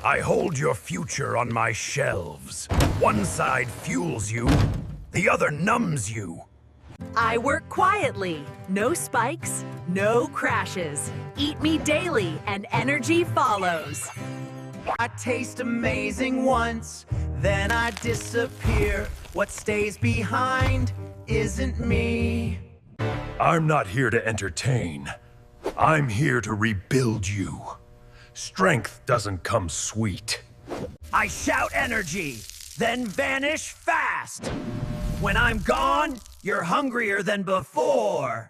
I hold your future on my shelves. One side fuels you, the other numbs you. I work quietly. No spikes, no crashes. Eat me daily and energy follows. I taste amazing once, then I disappear. What stays behind isn't me. I'm not here to entertain. I'm here to rebuild you. Strength doesn't come sweet. I shout energy, then vanish fast. When I'm gone, you're hungrier than before.